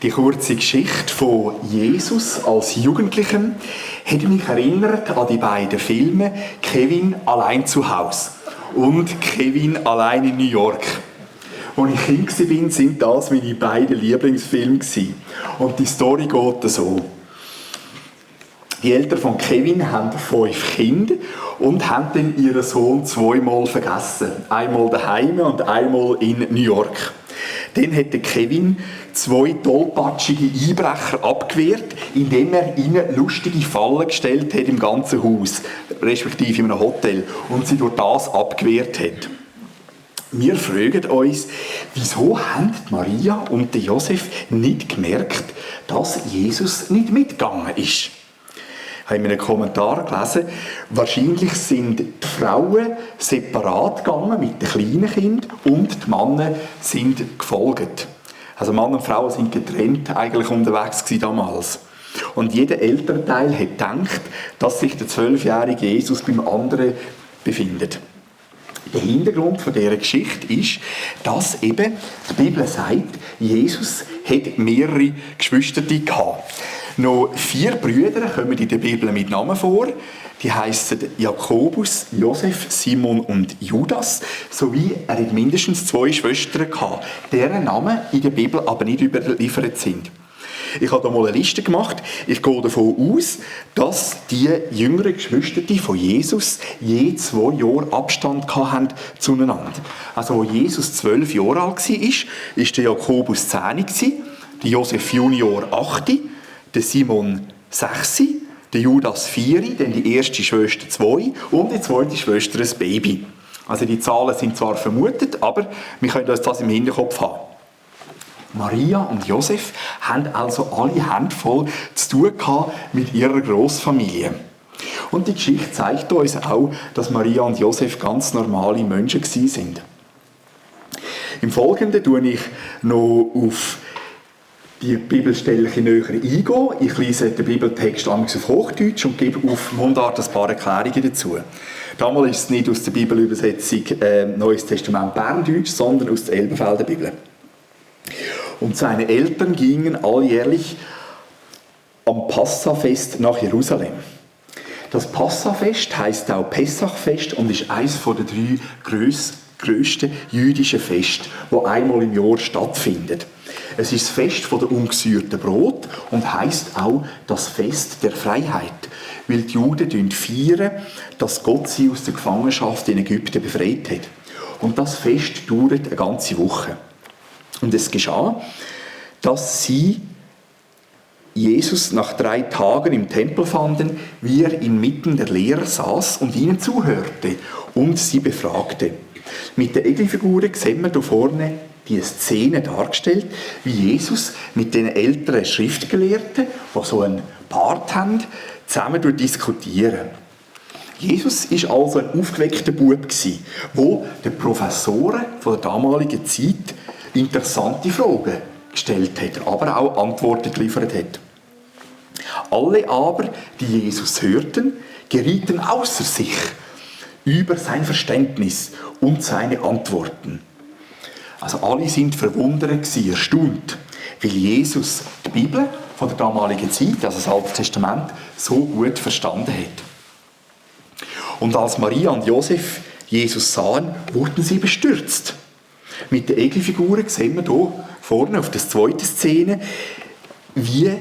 Die kurze Geschichte von Jesus als Jugendlichem hat mich erinnert an die beiden Filme «Kevin allein zu Hause» und «Kevin allein in New York». Als ich Kind war, sind das meine beiden Lieblingsfilme. Und die Story geht so. Die Eltern von Kevin haben 5 Kinder und haben dann ihren Sohn 2-mal vergessen. Einmal daheim und einmal in New York. Dann hat der Kevin 2 tollpatschige Einbrecher abgewehrt, indem er ihnen lustige Fallen gestellt hat im ganzen Haus, respektive in einem Hotel, und sie durch das abgewehrt hat. Wir fragen uns, wieso haben Maria und Josef nicht gemerkt, dass Jesus nicht mitgegangen ist? Ich habe in einem Kommentar gelesen, wahrscheinlich sind die Frauen separat gegangen mit den kleinen Kindern und die Männer sind gefolgt. Also Mann und Frau sind getrennt eigentlich unterwegs gewesen damals. Und jeder Elternteil hat gedacht, dass sich der 12-jährige Jesus beim anderen befindet. Der Hintergrund von dieser Geschichte ist, dass eben die Bibel sagt, Jesus hat mehrere Geschwister gehabt. Noch 4 Brüder kommen in der Bibel mit Namen vor. Die heissen Jakobus, Josef, Simon und Judas. Sowie er hat mindestens 2 Schwestern gehabt, deren Namen in der Bibel aber nicht überliefert sind. Ich habe da mal eine Liste gemacht. Ich gehe davon aus, dass die jüngeren Geschwister von Jesus je 2 Jahre Abstand hatten zueinander. Also, als Jesus 12 Jahre alt war, war der Jakobus 10, der Josef Junior 8, der Simon 6, der Judas 4, dann die erste Schwester 2 und die zweite Schwester ein Baby. Also die Zahlen sind zwar vermutet, aber wir können uns das im Hinterkopf haben. Maria und Josef haben also alle Handvoll zu tun gehabt mit ihrer Grossfamilie. Und die Geschichte zeigt uns auch, dass Maria und Josef ganz normale Menschen waren. Im Folgenden gehe ich noch auf die Bibelstelle näher eingehen. Ich lese den Bibeltext auf Hochdeutsch und gebe auf Mundart ein paar Erklärungen dazu. Damals ist es nicht aus der Bibelübersetzung Neues Testament Berndeutsch, sondern aus der Elberfelder Bibel. Und seine Eltern gingen alljährlich am Passafest nach Jerusalem. Das Passafest heisst auch Pessachfest und ist eines der 3 grössten jüdischen Feste, die einmal im Jahr stattfindet. Es ist das Fest der ungesäuerten Brot und heisst auch das Fest der Freiheit, weil die Juden feiern, dass Gott sie aus der Gefangenschaft in Ägypten befreit hat. Und das Fest dauert eine ganze Woche. Und es geschah, dass sie Jesus nach 3 Tagen im Tempel fanden, wie er inmitten der Lehrer saß und ihnen zuhörte und sie befragte. Mit der Egelfiguren sehen wir hier vorne die Szene dargestellt, wie Jesus mit den älteren Schriftgelehrten, die so einen Part haben, zusammen diskutieren. Jesus war also ein aufgeweckter Bub, der den Professoren der damaligen Zeit interessante Fragen gestellt hat, aber auch Antworten geliefert hat. Alle aber, die Jesus hörten, gerieten außer sich über sein Verständnis und seine Antworten. Also alle sind verwundert, erstaunt, weil Jesus die Bibel von der damaligen Zeit, also das Alte Testament, so gut verstanden hat. Und als Maria und Josef Jesus sahen, wurden sie bestürzt. Mit den Egelfiguren sehen wir hier vorne auf der zweiten Szene, wie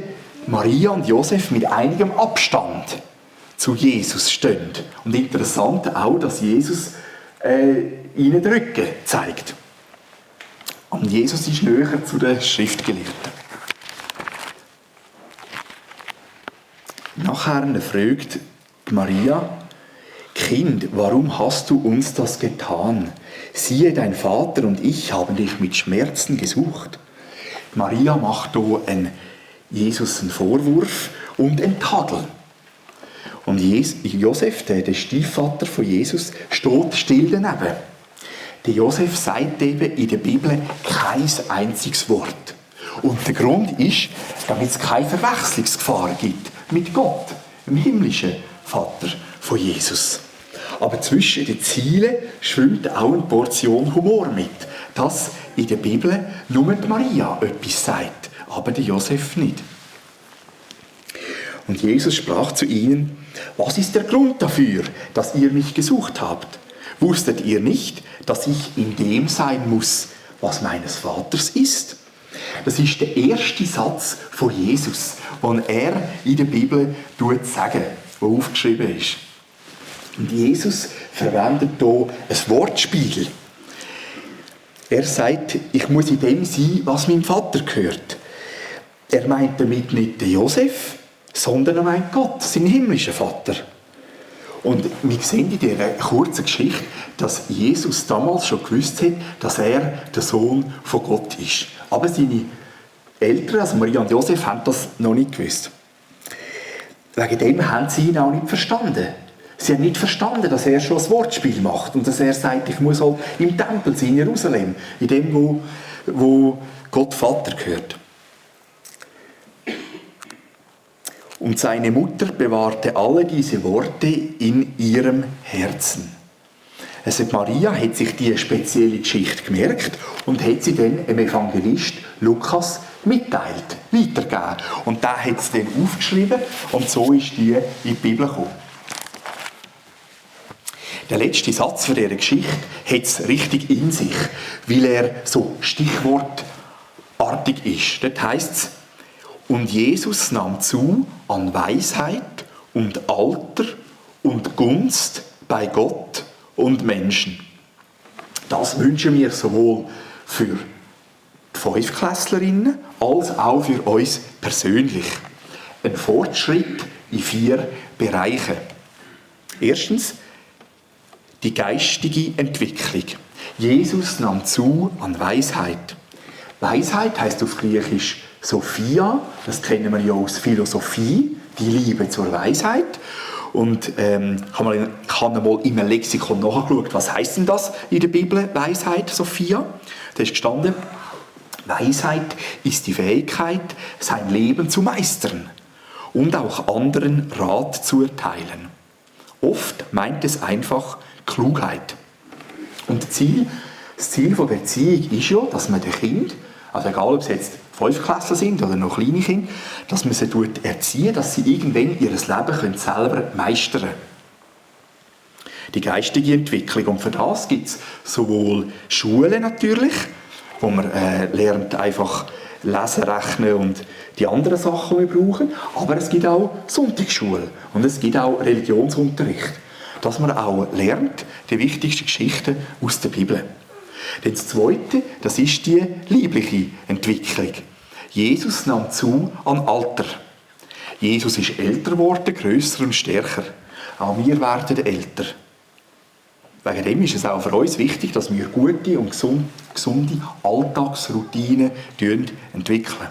Maria und Josef mit einigem Abstand zu Jesus stehen. Und interessant auch, dass Jesus ihnen den Rücken zeigt. Und Jesus ist näher zu den Schriftgelehrten. Nachher fragt Maria: Kind, warum hast du uns das getan? Siehe, dein Vater und ich haben dich mit Schmerzen gesucht. Maria macht hier Jesus einen Vorwurf und einen Tadel. Und Josef, der Stiefvater von Jesus, steht still daneben. Der Josef sagt eben in der Bibel kein einziges Wort. Und der Grund ist, damit es keine Verwechslungsgefahr gibt mit Gott, dem himmlischen Vater von Jesus. Aber zwischen den Zielen schwimmt auch eine Portion Humor mit. dass in der Bibel nur die Maria etwas sagt, aber der Josef nicht. Und Jesus sprach zu ihnen: Was ist der Grund dafür, dass ihr mich gesucht habt? Wusstet ihr nicht, dass ich in dem sein muss, was meines Vaters ist? Das ist der erste Satz von Jesus, den er in der Bibel sagt, der aufgeschrieben ist. Und Jesus verwendet hier ein Wortspiel. Er sagt, ich muss in dem sein, was meinem Vater gehört. Er meint damit nicht den Josef, sondern er meint Gott, seinen himmlischen Vater. Und wir sehen in dieser kurzen Geschichte, dass Jesus damals schon gewusst hat, dass er der Sohn von Gott ist. Aber seine Eltern, also Maria und Josef, haben das noch nicht gewusst. Wegen dem haben sie ihn auch nicht verstanden. Sie haben nicht verstanden, dass er schon ein Wortspiel macht und dass er sagt, ich muss halt im Tempel sein, in Jerusalem, in dem, wo Gott Vater gehört. Und seine Mutter bewahrte alle diese Worte in ihrem Herzen. Also Maria hat sich diese spezielle Geschichte gemerkt und hat sie dann dem Evangelist Lukas mitteilt, weitergegeben. Und der hat es dann aufgeschrieben und so ist die in die Bibel gekommen. Der letzte Satz von dieser Geschichte hat es richtig in sich, weil er so stichwortartig ist. Dort heisst es: Und Jesus nahm zu an Weisheit und Alter und Gunst bei Gott und Menschen. Das wünschen wir sowohl für die Fünftklässlerinnen als auch für uns persönlich. Ein Fortschritt in 4 Bereichen. Erstens, die geistige Entwicklung. Jesus nahm zu an Weisheit. Weisheit heisst auf Griechisch Sophia, das kennen wir ja aus Philosophie, die Liebe zur Weisheit. Und habe mal in einem Lexikon nachgeschaut, was heisst denn das in der Bibel, Weisheit, Sophia? Da ist gestanden, Weisheit ist die Fähigkeit, sein Leben zu meistern und auch anderen Rat zu erteilen. Oft meint es einfach Klugheit. Und das Ziel der Erziehung ist ja, dass man den Kind, also egal ob es jetzt 5 Klassen sind oder noch kleine Kinder, dass man sie erziehen, dass sie irgendwann ihr Leben selber meistern können. Die geistige Entwicklung. Und für das gibt es sowohl Schulen natürlich, wo man lernt einfach lesen, rechnen und die anderen Sachen, die wir brauchen, aber es gibt auch Sonntagsschule und es gibt auch Religionsunterricht, dass man auch lernt die wichtigsten Geschichten aus der Bibel. Denn das Zweite, das ist die liebliche Entwicklung. Jesus nahm zu an Alter. Jesus ist älter geworden, grösser und stärker. Auch wir werden älter. Wegen dem ist es auch für uns wichtig, dass wir gute und gesunde Alltagsroutinen entwickeln.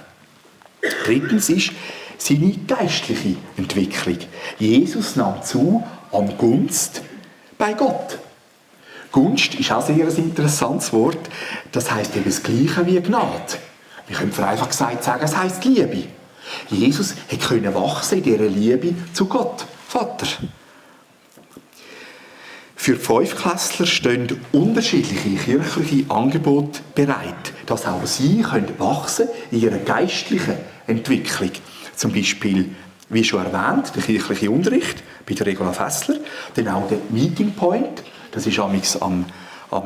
Drittens ist seine geistliche Entwicklung. Jesus nahm zu an Gunst bei Gott. Gunst ist auch sehr ein interessantes Wort. Das heisst eben das Gleiche wie Gnade. Wir können vereinfacht gesagt sagen, es heisst Liebe. Jesus konnte wachsen in dieser Liebe zu Gott, Vater. Für die Fünftklässler stehen unterschiedliche kirchliche Angebote bereit, dass auch sie wachsen in ihrer geistlichen Entwicklung. Zum Beispiel, wie schon erwähnt, der kirchliche Unterricht bei der Regula Fessler, dann auch der Meeting Point, das ist am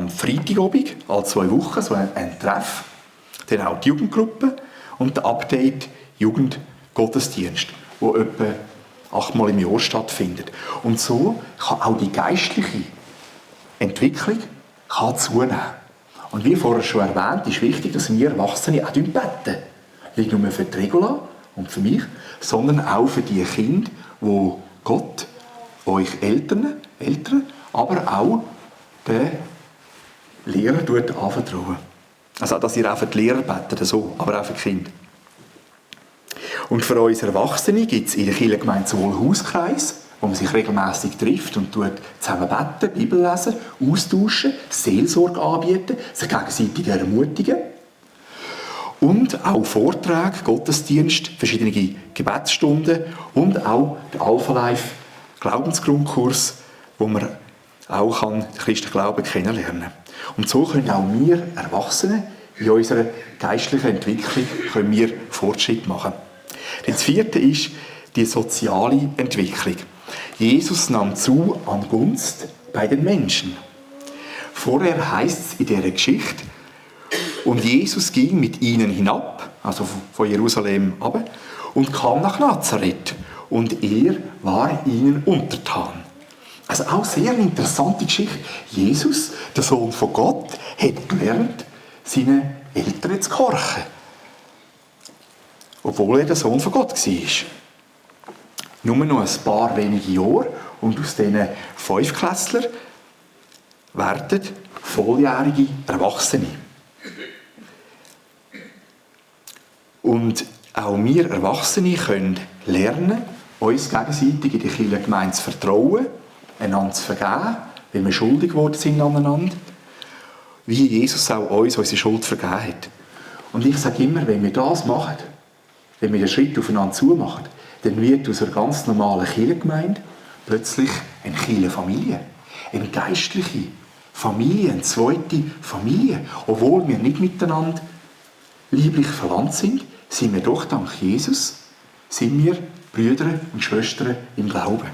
Freitagabend, alle 2 Wochen, so ein Treff. Dann auch die Jugendgruppe und der Update Jugendgottesdienst, der etwa 8-mal im Jahr stattfindet. Und so kann auch die geistliche Entwicklung zunehmen. Und wie vorher schon erwähnt, ist wichtig, dass wir Erwachsene auch beten. Nicht nur für die Regula und für mich, sondern auch für die Kinder, die Gott, euch Eltern, aber auch den Lehrer anvertrauen. Also, dass ihr auch für die Lehrer betet, so, aber auch für die Kinder. Und für uns Erwachsene gibt es in der Kirchengemeinde sowohl Hauskreis, wo man sich regelmässig trifft und zusammen beten, Bibel lesen, austauschen, Seelsorge anbieten, sich gegenseitig ermutigen. Und auch Vorträge, Gottesdienst, verschiedene Gebetsstunden und auch der Alpha Life Glaubensgrundkurs, wo wir auch kann den christlichen Glauben kennenlernen. Und so können auch wir Erwachsene in unserer geistlichen Entwicklung können wir Fortschritt machen. Das vierte ist die soziale Entwicklung. Jesus nahm zu an Gunst bei den Menschen. Vorher heißt es in dieser Geschichte, und Jesus ging mit ihnen hinab, also von Jerusalem ab, und kam nach Nazareth. Und er war ihnen untertan. Also auch sehr interessante Geschichte. Jesus, der Sohn von Gott, hat gelernt, seinen Eltern zu gehorchen. Obwohl er der Sohn von Gott war. Nur noch ein paar wenige Jahre und aus diesen Fünftklässlern werden volljährige Erwachsene. Und auch wir Erwachsene können lernen, uns gegenseitig in der Kirchengemeinde zu vertrauen, einander zu vergeben, weil wir schuldig geworden sind aneinander, wie Jesus auch uns unsere Schuld vergeben hat. Und ich sage immer, wenn wir das machen, wenn wir den Schritt aufeinander zu machen, dann wird aus einer ganz normalen Kirchengemeinde plötzlich eine Kirchenfamilie, eine geistliche Familie, eine zweite Familie. Obwohl wir nicht miteinander lieblich verwandt sind wir doch dank Jesus, sind wir Brüder und Schwestern im Glauben.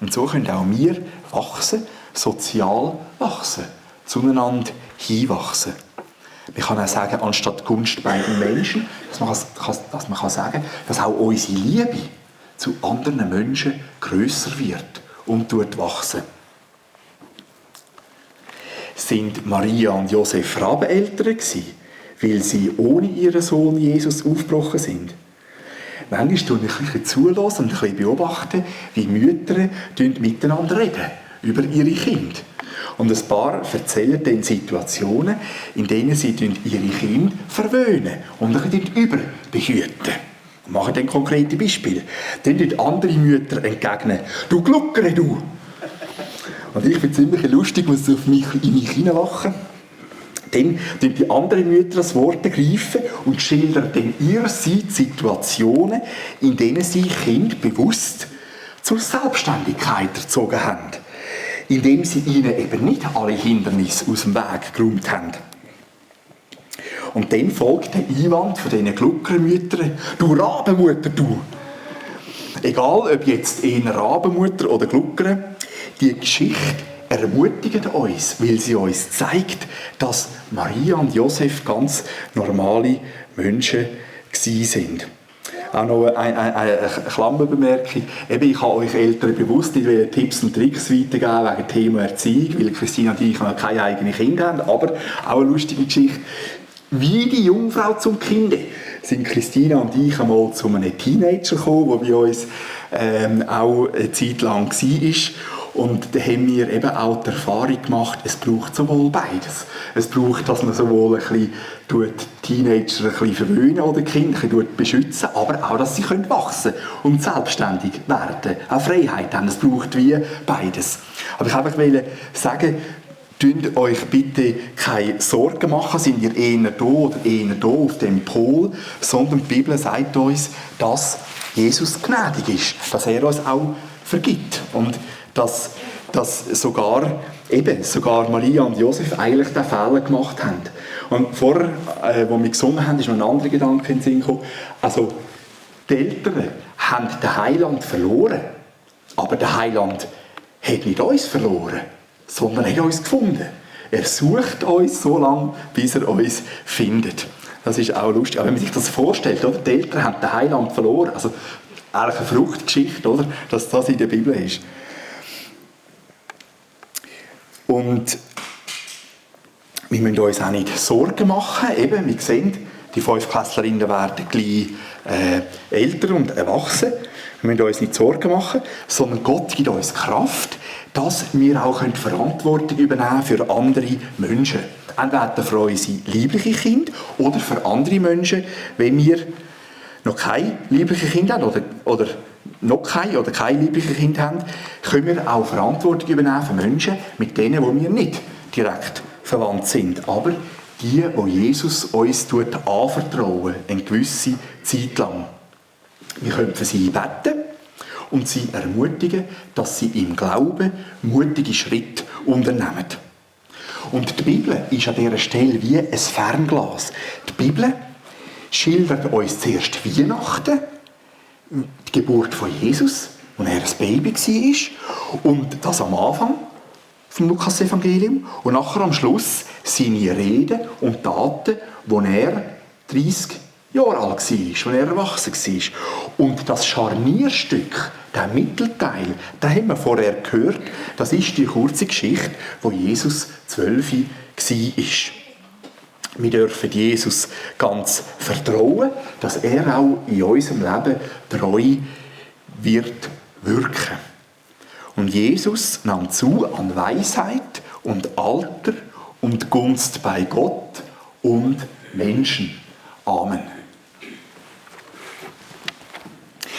Und so können auch wir wachsen, sozial wachsen, zueinander hinwachsen. Man kann auch sagen, anstatt Gunst bei den Menschen, dass man kann sagen, dass auch unsere Liebe zu anderen Menschen grösser wird und wachsen. Sind Maria und Josef Rabeneltern gewesen, weil sie ohne ihren Sohn Jesus aufgebrochen sind? Manchmal tue ich ein bisschen zuhören und ein bisschen beobachten, wie Mütter miteinander reden über ihre Kinder. Und ein paar erzählen dann Situationen, in denen sie ihre Kinder verwöhnen und ein bisschen überbehüten. Und machen dann konkrete Beispiele. Dann andere Mütter entgegnen: «Du Gluckere, du!» Und ich finde es ziemlich lustig, muss auf mich in mich hineinlachen. Dann die anderen Mütter das Wort ergreifen und schildern dann ihrerseits Situationen, in denen sie Kinder bewusst zur Selbstständigkeit erzogen haben. Indem sie ihnen eben nicht alle Hindernisse aus dem Weg geräumt haben. Und dann folgt der Einwand von diesen Gluckermüttern: «Du Rabenmutter, du!» Egal, ob jetzt eher Rabenmutter oder Glucker, die Geschichte ermutigt uns, weil sie uns zeigt, dass Maria und Josef ganz normale Menschen sind. Auch noch eine Klammerbemerkung. Eben, ich habe euch Eltern bewusst nicht Tipps und Tricks weitergeben wegen Thema Erziehung, weil Christina und ich noch keine eigenen Kinder haben, aber auch eine lustige Geschichte. Wie die Jungfrau zum Kinde sind Christina und ich einmal zu einem Teenager gekommen, der bei uns auch eine Zeit lang war. Und da haben wir eben auch die Erfahrung gemacht, es braucht sowohl beides. Es braucht, dass man sowohl ein bisschen Teenager ein bisschen verwöhnen oder Kinder ein bisschen beschützen, aber auch, dass sie wachsen können und selbstständig werden, auch Freiheit haben. Es braucht wie beides. Aber ich wollte einfach sagen, tut euch bitte keine Sorgen machen, sind ihr eher da oder eher da auf dem Pol, sondern die Bibel sagt uns, dass Jesus gnädig ist, dass er uns auch vergibt und dass sogar Maria und Josef eigentlich den Fehler gemacht haben. Und vorher, als wir gesungen haben, ist noch ein anderer Gedanke in den Sinn gekommen. Also, die Eltern haben den Heiland verloren, aber der Heiland hat nicht uns verloren, sondern hat uns gefunden. Er sucht uns so lange, bis er uns findet. Das ist auch lustig. Aber wenn man sich das vorstellt, oder? Die Eltern haben den Heiland verloren, also eigentlich eine Fruchtgeschichte, oder? Dass das in der Bibel ist. Und wir müssen uns auch nicht Sorgen machen. Eben, wir sehen, die Fünftklässlerinnen werden gleich älter und erwachsen. Wir müssen uns nicht Sorgen machen, sondern Gott gibt uns Kraft, dass wir auch Verantwortung übernehmen für andere Menschen. Entweder für unsere lieblichen Kinder oder für andere Menschen, wenn wir noch keine lieblichen Kinder haben oder noch keine oder kein liebliche Kind haben, können wir auch Verantwortung übernehmen für Menschen, mit denen wo wir nicht direkt verwandt sind. Aber die Jesus uns anvertrauen, eine gewisse Zeit lang. Wir können für sie beten und sie ermutigen, dass sie im Glauben mutige Schritte unternehmen. Und die Bibel ist an dieser Stelle wie ein Fernglas. Die Bibel schildert uns zuerst Weihnachten, die Geburt von Jesus, als er ein Baby war, und das am Anfang vom Lukas-Evangelium und nachher am Schluss seine Reden und Taten, als er 30 Jahre alt war, als er erwachsen war. Und das Scharnierstück, der Mittelteil, den haben wir vorher gehört, das ist die kurze Geschichte, wo Jesus 12 war. Wir dürfen Jesus ganz vertrauen, dass er auch in unserem Leben treu wird wirken. Und Jesus nahm zu an Weisheit und Alter und Gunst bei Gott und Menschen. Amen.